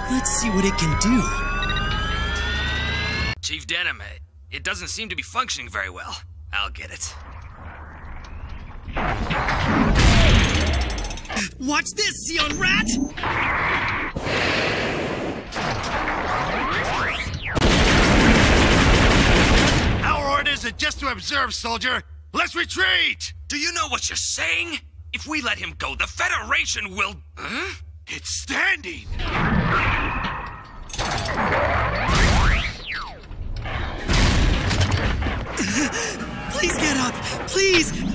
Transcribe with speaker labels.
Speaker 1: Let's see what it can do.
Speaker 2: Chief Denim, it doesn't seem to be functioning very well. I'll get it.
Speaker 1: Watch this, Sion Rat!
Speaker 3: Our orders are just to observe, soldier. Let's retreat!
Speaker 2: Do you know what you're saying? If we let him go, the Federation will... Huh?
Speaker 3: It's standing!
Speaker 1: Please get up! Please!